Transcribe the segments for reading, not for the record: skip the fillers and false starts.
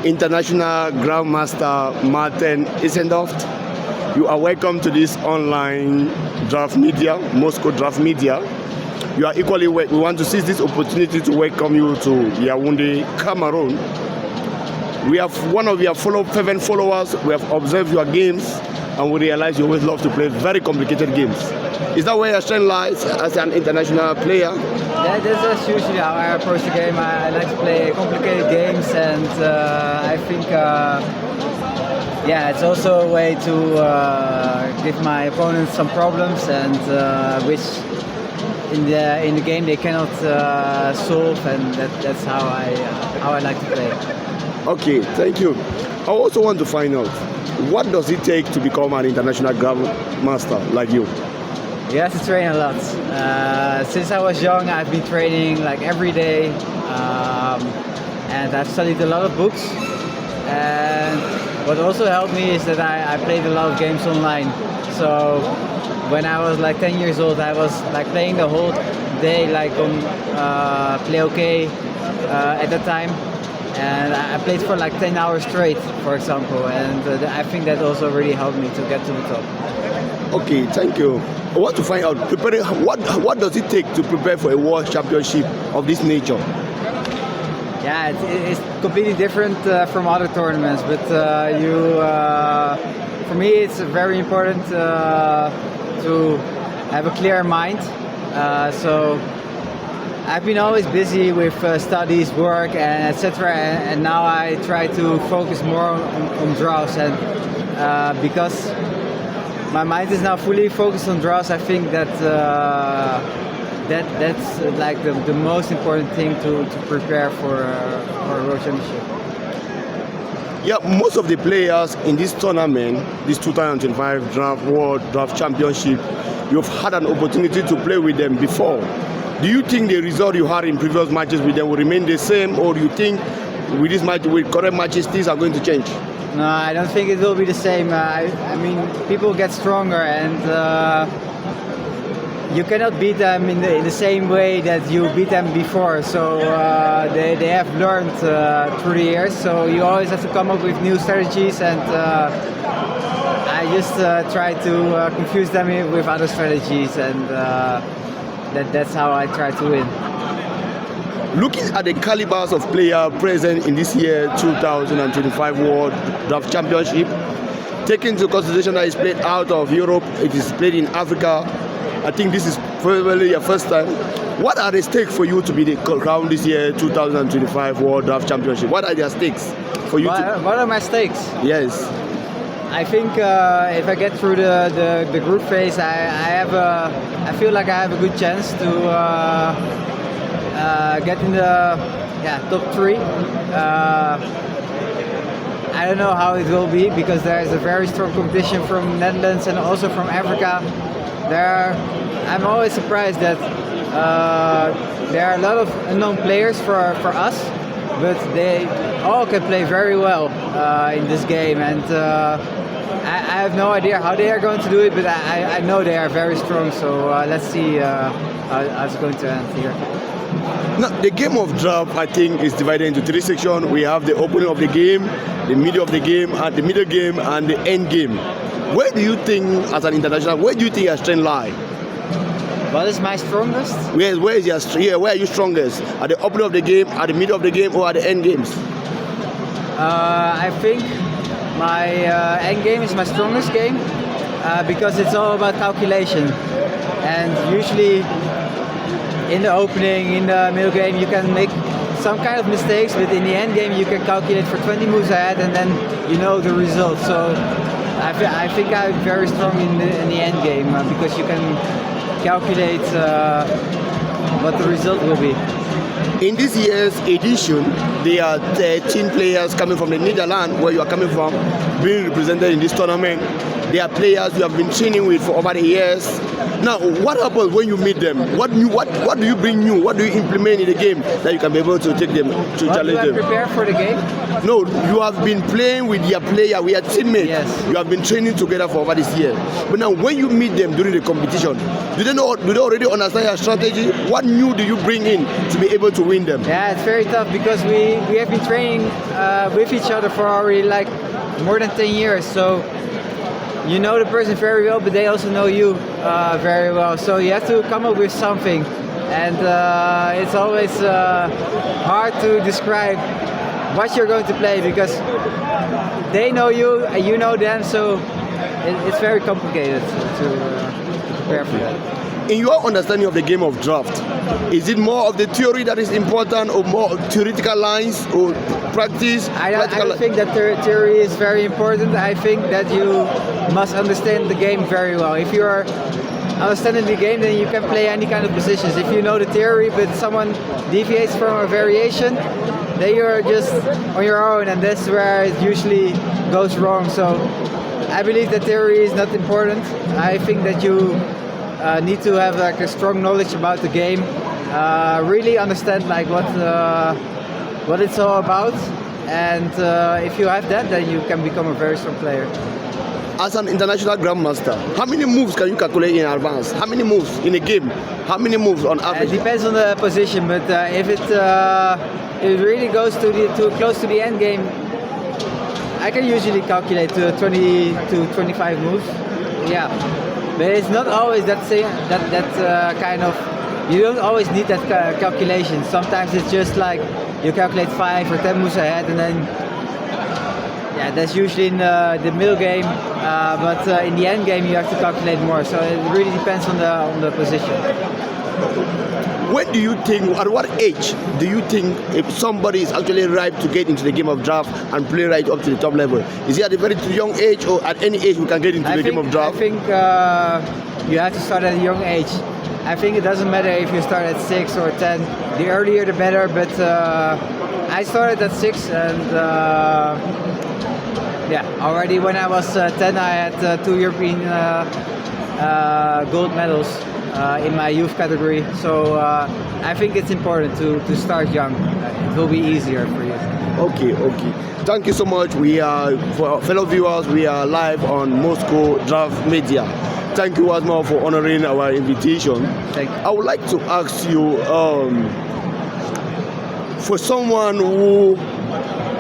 International Grandmaster Martijn Van IJzendoorn. You are welcome to this online draft media, Moscow draft media. You are equally we want to seize this opportunity to welcome you to Yaoundé, Cameroon. We have one of your fervent followers. We have observed your games and we realize you always love to play very complicated games. Is that where your strength lies as an international player? Yeah, that's usually how I approach the game. I like to play complicated games, and I think it's also a way to give my opponents some problems, and which in the game they cannot solve, and that's how I like to play. Okay, thank you. I also want to find out, what does it take to become an international grandmaster like you? You have to train a lot. Since I was young, I've been training like every day, and I've studied a lot of books. And what also helped me is that I played a lot of games online. So when I was like 10 years old, I was like playing the whole day, like on Play OK at that time. And I played for like 10 hours straight, for example, and I think that also really helped me to get to the top. Okay, thank you. I want to find out, preparing, what does it take to prepare for a World Championship of this nature? Yeah, it's completely different from other tournaments, but for me it's very important to have a clear mind. So I've been always busy with studies, work, and etc. And now I try to focus more on draws, and because my mind is now fully focused on draws, I think that that's like the most important thing to prepare for a World Championship. Yeah, most of the players in this tournament, this 2025 World Draughts Championship, you've had an opportunity to play with them before. Do you think the result you had in previous matches with them will remain the same, or do you think with this match, with current matches, things are going to change? No, I don't think it will be the same. I mean, people get stronger, and you cannot beat them in the same way that you beat them before. So they have learned through the years. So you always have to come up with new strategies, and I just try to confuse them with other strategies, and that's how I try to win. Looking at the calibers of players present in this year 2025 World Draughts Championship, taking into consideration that it's played out of Europe, it is played in Africa, I think this is probably your first time. What are the stakes for you to be the crown this year 2025 World Draughts Championship? What are their stakes for you? What are my stakes? Yes. I think if I get through the group phase, I feel like I have a good chance to get in the top 3. I don't know how it will be, because there is a very strong competition from Netherlands and also from Africa. I'm always surprised that there are a lot of unknown players for us, but they all can play very well in this game, and I have no idea how they are going to do it, but I know they are very strong, so let's see how it's going to end here. Now, the game of draft, I think, is divided into 3 sections. We have the opening of the game, the middle of the game, and the middle game, and the end game. Where do you think, as an international, where do you think your strength lies? What is my strongest? Where is your strength? Where are you strongest? At the opening of the game, at the middle of the game, or at the end games? I think my end game is my strongest game, because it's all about calculation, and usually in the opening, in the middle game, you can make some kind of mistakes, but in the end game you can calculate for 20 moves ahead, and then you know the result. So I think I'm very strong in the end game, because you can calculate what the result will be. In this year's edition, there are 13 players coming from the Netherlands, where you are coming from, being represented in this tournament. They are players you have been training with for over the years. Now, what happens when you meet them? What do you bring new? What do you implement in the game that you can be able to take them to challenge them? Prepare for the game? No, you have been playing with your player, with your teammates. Yes. You have been training together for over this year. But now, when you meet them during the competition, do they already understand your strategy? What new do you bring in to be able to win them? Yeah, it's very tough because we have been training with each other for already like more than 10 years. So you know the person very well, but they also know you very well. So you have to come up with something, and it's always hard to describe what you're going to play because they know you and you know them. So it's very complicated to prepare for that. In your understanding of the game of draft, is it more of the theory that is important, or more theoretical lines, or practice? I don't think that theory is very important. I think that you must understand the game very well. If you are understanding the game, then you can play any kind of positions. If you know the theory, but someone deviates from a variation, then you're just on your own, and that's where it usually goes wrong. So I believe that theory is not important. I think that you need to have like a strong knowledge about the game, really understand like what it's all about, and if you have that, then you can become a very strong player. As an international grandmaster, how many moves can you calculate in advance? How many moves in a game? How many moves on average? It depends on the position, but if it really goes to close to the end game, I can usually calculate 20 to 25 moves. Yeah. But it's not always that kind of. You don't always need that calculation. Sometimes it's just like you calculate 5 or 10 moves ahead, and then yeah, that's usually in the middle game. But in the end game, you have to calculate more. So it really depends on the position. When do you think, at what age do you think if somebody is actually ripe to get into the game of draft and play right up to the top level? Is it at a very young age, or at any age we can get into the game of draft? I think you have to start at a young age. I think it doesn't matter if you start at 6 or 10. The earlier the better, but I started at 6, and yeah, already when I was 10 I had 2 European gold medals in my youth category, so I think it's important to start young. It will be easier for you. Okay. Thank you so much. We are, for fellow viewers, we are live on Moscow Draft Media. Thank you once more for honoring our invitation. Thank you. I would like to ask you, for someone who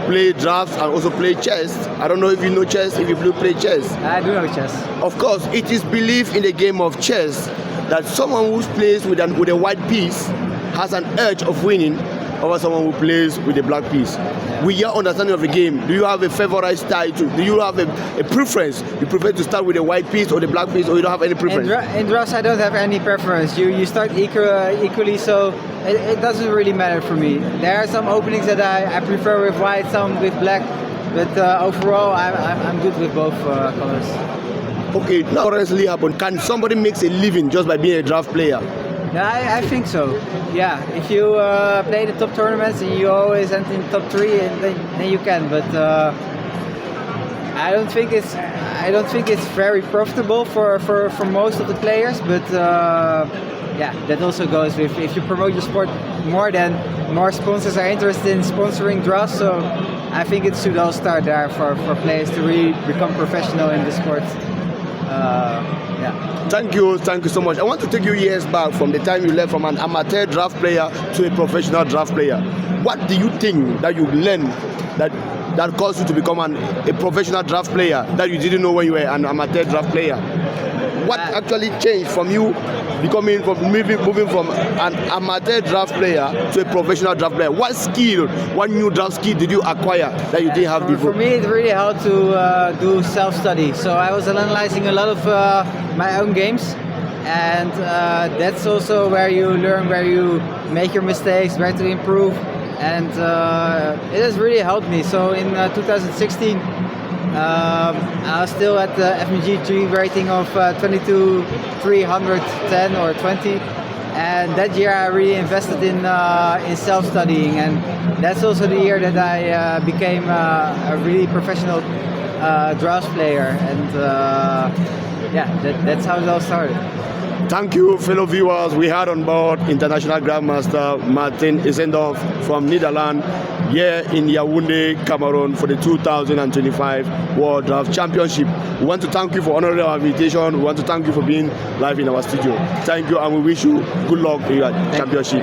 play drafts and also play chess, I don't know if you know chess, if you play chess. I do know chess. Of course, it is believed in the game of chess that someone who plays with a white piece has an edge of winning over someone who plays with a black piece. Yeah. With your understanding of the game, do you have a favorite style? Do you have a preference? You prefer to start with a white piece or the black piece, or you don't have any preference? In drafts, I don't have any preference. You start equally, so it doesn't really matter for me. There are some openings that I prefer with white, some with black, but overall, I'm good with both colors. Okay, now currently happen. Can somebody make a living just by being a draft player? Yeah, I think so. Yeah, if you play the top tournaments and you always end in top 3, then you can. But I don't think it's very profitable for most of the players. But yeah, that also goes with if you promote your sport more, then more sponsors are interested in sponsoring drafts. So I think it should all start there for players to really become professional in the sport. Yeah. Thank you so much. I want to take you years back from the time you left from an amateur draft player to a professional draft player. What do you think that you learned that caused you to become a professional draft player that you didn't know when you were an amateur draft player? What actually changed from you moving from an amateur draft player to a professional draft player? What new draft skill did you acquire that you didn't have before? For me, it really helped to do self-study. So I was analyzing a lot of my own games, and that's also where you learn, where you make your mistakes, where to improve, and it has really helped me. So in 2016, I was still at the FMG rating of 22, 310 or 20, And that year I really invested in self-studying, and that's also the year that I became a really professional draughts player, and that's how it all started. Thank you, fellow viewers. We had on board International Grandmaster Martijn IJzendoorn from Netherlands here in Yaoundé, Cameroon for the 2025 World Draughts Championship. We want to thank you for honoring our invitation. We want to thank you for being live in our studio. Thank you, and we wish you good luck in your championship.